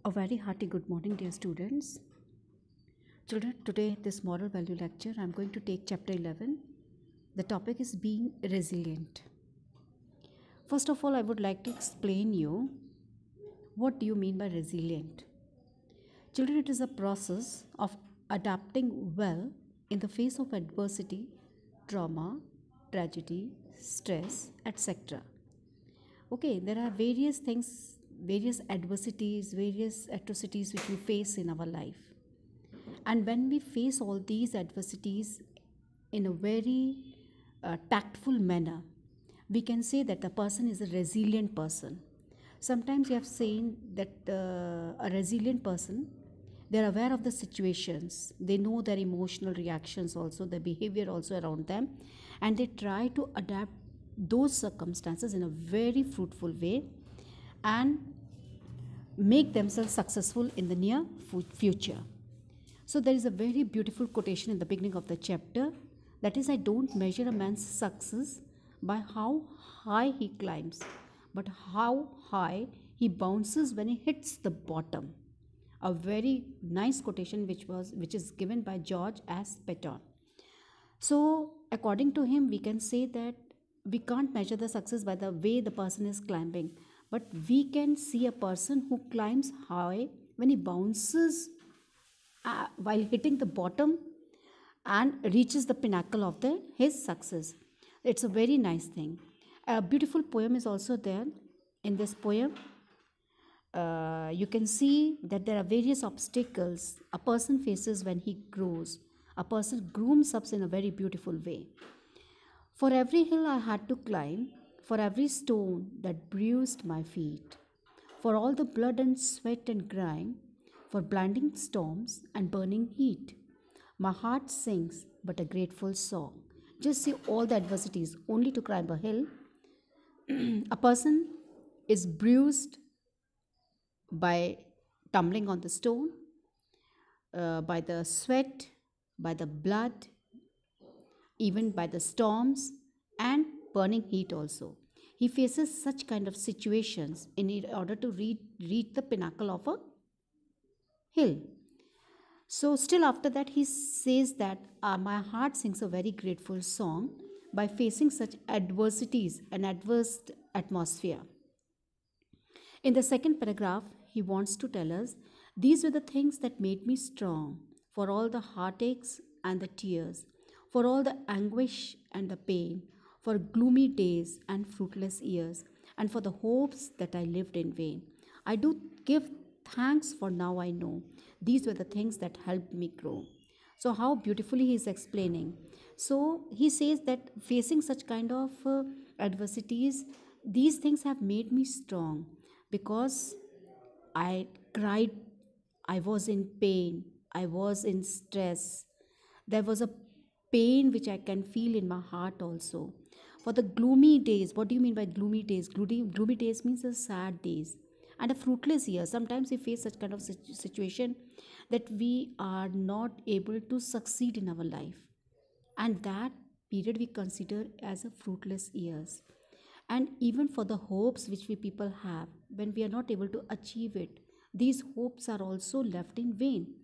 A very hearty good morning, dear students. Children, today this moral value lecture, I'm going to take chapter 11. The topic is being resilient. First of all, I would like to explain you what do you mean by resilient. Children, it is a process of adapting well in the face of adversity, trauma, tragedy, stress, etc. Okay, there are various things, various adversities, various atrocities which we face in our life. And when we face all these adversities in a very tactful manner, we can say that the person is a resilient person. Sometimes you have seen that a resilient person, they're aware of the situations, they know their emotional reactions also, their behavior also around them, and they try to adapt those circumstances in a very fruitful way and make themselves successful in the near future. So there is a very beautiful quotation in the beginning of the chapter, that is, I don't measure a man's success by how high he climbs, but how high he bounces when he hits the bottom. A very nice quotation which is given by George S. Patton. So according to him, we can say that we can't measure the success by the way the person is climbing, but we can see a person who climbs high when he bounces while hitting the bottom and reaches the pinnacle of his success. It's a very nice thing. A beautiful poem is also there. In this poem, you can see that there are various obstacles a person faces when he grows. A person grooms up in a very beautiful way. For every hill I had to climb, for every stone that bruised my feet, for all the blood and sweat and grime, for blinding storms and burning heat, my heart sings but a grateful song. Just see all the adversities only to climb a hill. A person is bruised by tumbling on the stone, by the sweat, by the blood, even by the storms and burning heat also. He faces such kind of situations in order to reach the pinnacle of a hill. So still after that he says that my heart sings a very grateful song by facing such adversities and adverse atmosphere. In the second paragraph, he wants to tell us, these were the things that made me strong, for all the heartaches and the tears, for all the anguish and the pain, for gloomy days and fruitless years, and for the hopes that I lived in vain. I do give thanks, for now I know these were the things that helped me grow. So how beautifully he is explaining. So he says that facing such kind of adversities, these things have made me strong, because I cried, I was in pain, I was in stress. There was a pain which I can feel in my heart also. For the gloomy days, what do you mean by gloomy days? Gloomy days means the sad days. And a fruitless year. Sometimes we face such kind of situation that we are not able to succeed in our life. And that period we consider as a fruitless years. And even for the hopes which we people have, when we are not able to achieve it, these hopes are also left in vain.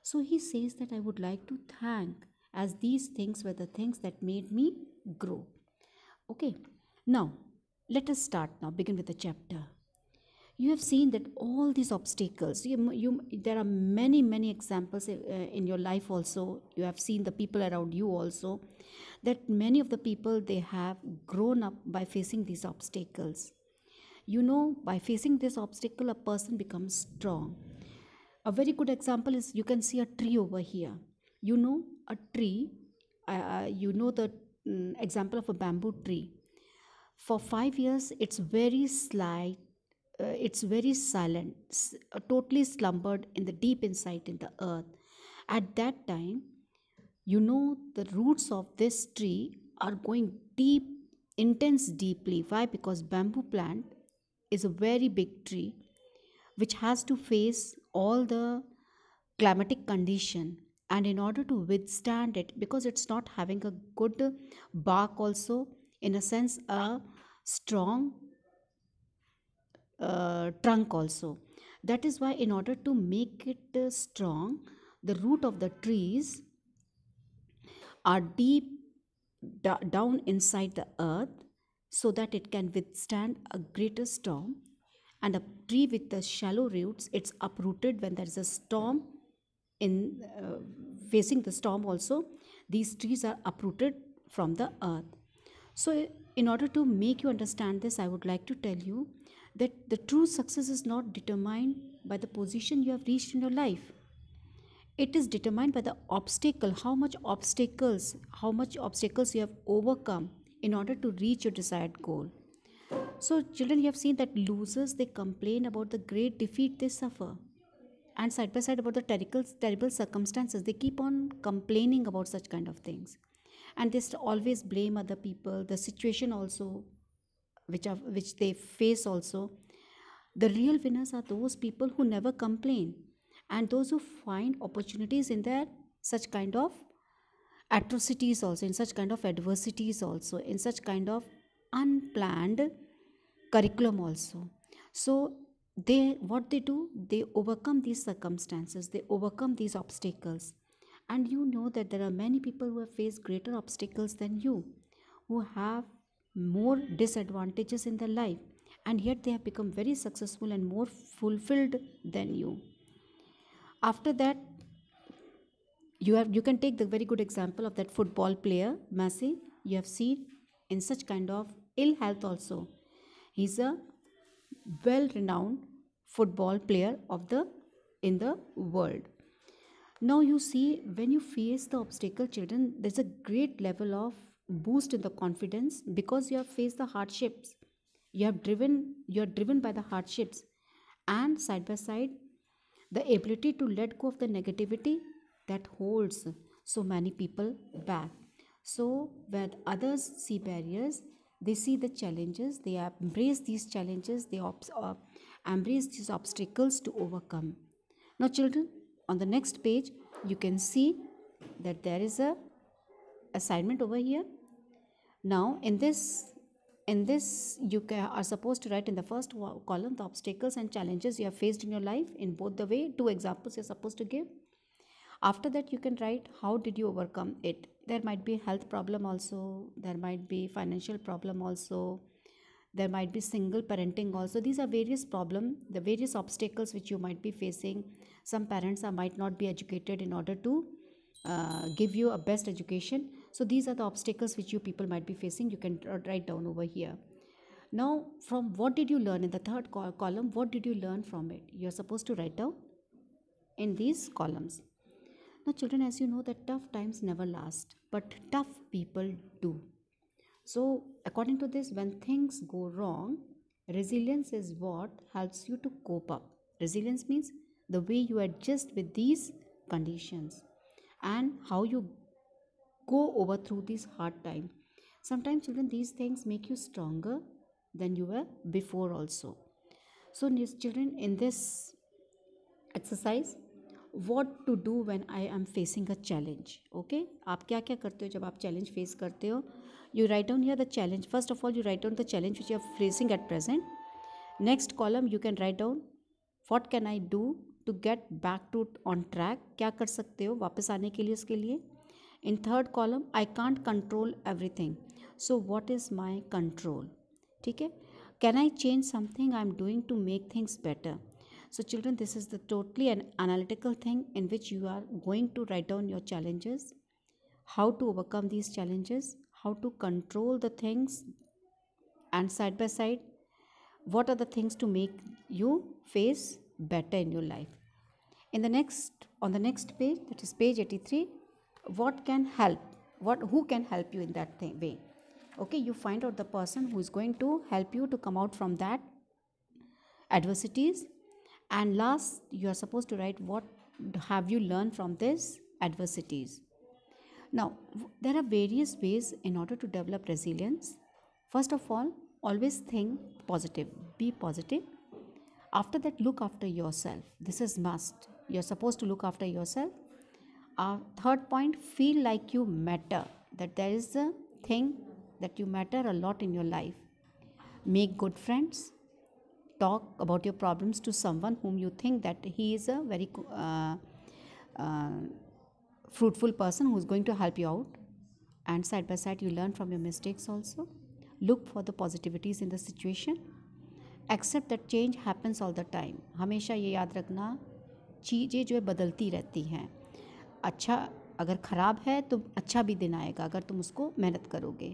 So he says that I would like to thank, as these things were the things that made me grow. Okay, now let us start now, begin with the chapter. You have seen that all these obstacles, there are many examples in your life also. You have seen the people around you also, that many of the people, they have grown up by facing these obstacles. By facing this obstacle, a person becomes strong. A very good example is, you can see a tree over here. A tree, the example of a bamboo tree. For 5 years, it's very slight. It's very silent, totally slumbered in the deep inside in the earth. At that time, the roots of this tree are going deep, intense deeply. Why? Because bamboo plant is a very big tree which has to face all the climatic condition, and in order to withstand it, because it's not having a good bark also, in a sense a strong trunk also. That is why, in order to make it strong, the root of the trees are deep down inside the earth, so that it can withstand a greater storm. And a tree with the shallow roots, it's uprooted when there is a storm. In facing the storm also, these trees are uprooted from the earth. So in order to make you understand this, I would like to tell you that the true success is not determined by the position you have reached in your life. It is determined by the obstacle, how much obstacles you have overcome in order to reach your desired goal. So children, you have seen that losers, they complain about the great defeat they suffer, and side by side about the terrible circumstances. They keep on complaining about such kind of things, and they always blame other people, the situation also, which they face also. The real winners are those people who never complain, and those who find opportunities in their such kind of atrocities also, in such kind of adversities also, in such kind of unplanned curriculum also. So they, what they do, they overcome these circumstances, they overcome these obstacles. And you know that there are many people who have faced greater obstacles than you, who have more disadvantages in their life, and yet they have become very successful and more fulfilled than you. After that, you can take the very good example of that football player Messi. You have seen in such kind of ill health also, he's a well renowned football player of the in the world. Now you see, when you face the obstacle, children, there's a great level of boost in the confidence, because you have faced the hardships. You are driven by the hardships, and side by side, the ability to let go of the negativity that holds so many people back. So when others see barriers, they see the challenges, they embrace these challenges, they embrace these obstacles to overcome. Now children, on the next page, you can see that there is a assignment over here. Now in this you are supposed to write in the first column the obstacles and challenges you have faced in your life, in both the way. Two examples you're supposed to give. After that, you can write how did you overcome it. There might be health problem also, there might be financial problem also, there might be single parenting also. These are various problems, the various obstacles which you might be facing. Some parents might not be educated in order to give you a best education. So these are the obstacles which you people might be facing. You can write down over here. Now, from what did you learn in the third column, what did you learn from it? You're supposed to write down in these columns. Now children, as you know that tough times never last, but tough people do. So according to this, when things go wrong, resilience is what helps you to cope up. Resilience means the way you adjust with these conditions and how you go over through this hard time. Sometimes children, these things make you stronger than you were before also. So children, in this exercise, what to do when I am facing a challenge. Okay, आप क्या क्या करते हो जब आप challenge face करते हो? You write down here the challenge. First of all, you write down the challenge which you are facing at present. Next column, you can write down what can I do to get back to on track. क्या कर सकते हो वापस आने के लिए उसके लिए. In third column, I can't control everything. So what is my control? ठीक है. Can I change something I am doing to make things better? So children, this is the totally an analytical thing in which you are going to write down your challenges, how to overcome these challenges, how to control the things, and side by side, what are the things to make you face better in your life. On the next page, that is page 83, what can help? Who can help you in that way? Okay, you find out the person who is going to help you to come out from that adversities. And last, you are supposed to write what have you learned from this adversities. Now, there are various ways in order to develop resilience. First of all, always think positive, be positive. After that, look after yourself. This is must. You're supposed to look after yourself. Third point, feel like you matter, that there is a thing that you matter a lot in your life. Make good friends. talk about your problems to someone whom you think that he is a very fruitful person who is going to help you out, and side by side you learn from your mistakes also. Look for the positivities in the situation. Accept that change happens all the time. हमेशा ये याद रखना, चीज़ें जो है बदलती रहती हैं. अच्छा अगर ख़राब है तो अच्छा भी दिन आएगा अगर तुम उसको मेहनत करोगे.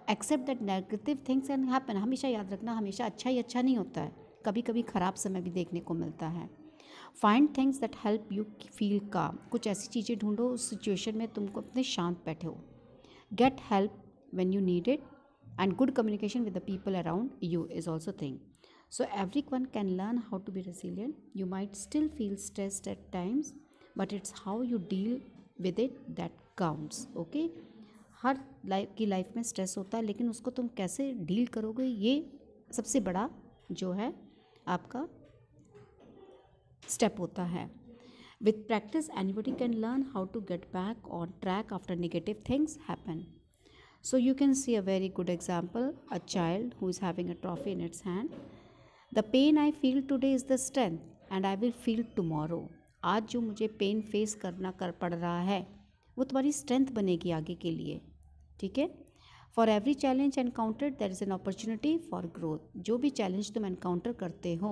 Accept that negative things can happen. हमेशा याद रखना, हमेशा अच्छा ही अच्छा नहीं होता है, कभी कभी ख़राब समय भी देखने को मिलता है. Find things that help you feel काम. कुछ ऐसी चीज़ें ढूंढो उस सिचुएशन में तुमको अपने शांत बैठे हो. Get help when you need it, and good communication with the people around you is also thing. So everyone can learn how to be resilient. You might still feel stressed at times, but it's how you deal with it that counts. Okay? Her life में stress होता है, लेकिन उसको तुम कैसे deal करोगे ये सबसे बड़ा जो है आपका स्टेप होता है. With practice, anybody can learn how to get back on track after negative things happen. So you can see a very good example, a child who is having a trophy in its hand. The pain I feel today is the strength and I will feel tomorrow. आज जो मुझे pen face करना पड़ रहा है वो तुम्हारी strength बनेगी आगे के लिए. ठीक है. For every challenge encountered there is an opportunity for growth. जो भी चैलेंज तुम एनकाउंटर करते हो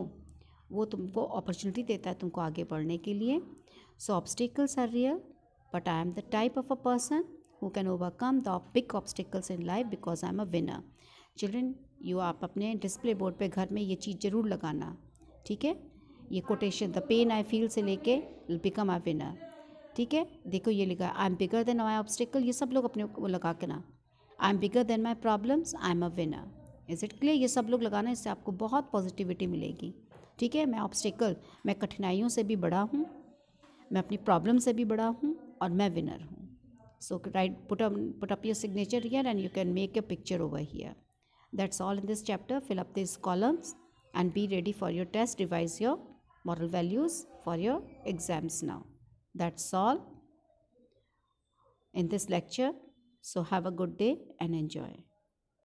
वो तुमको अपॉर्चुनिटी देता है तुमको आगे बढ़ने के लिए. So obstacles are real, but I am the type of a person who can overcome the big obstacles in life because I am a winner. Children, आप अपने डिस्प्ले बोर्ड पे घर में ये चीज़ ज़रूर लगाना. ठीक है. ये quotation, the pain I feel से लेके विल बिकम आई विनर. ठीक है. देखो ये लिखा, I am bigger than my obstacle. ये सब लोग अपने वो लगा के ना, I am bigger than my problems, I am a winner. Is it clear? ये सब लोग लगाना, इससे आपको बहुत पॉजिटिविटी मिलेगी. ठीक है. मैं ऑब्स्टिकल, मैं कठिनाइयों से भी बड़ा हूँ, मैं अपनी प्रॉब्लम से भी बड़ा हूँ और मैं विनर हूँ. So right, put up your signature here and you can make a picture over here. That's all in this chapter. Fill up these columns and be ready for your test. Revise your moral values for your exams now. That's all in this lecture. So have a good day and enjoy.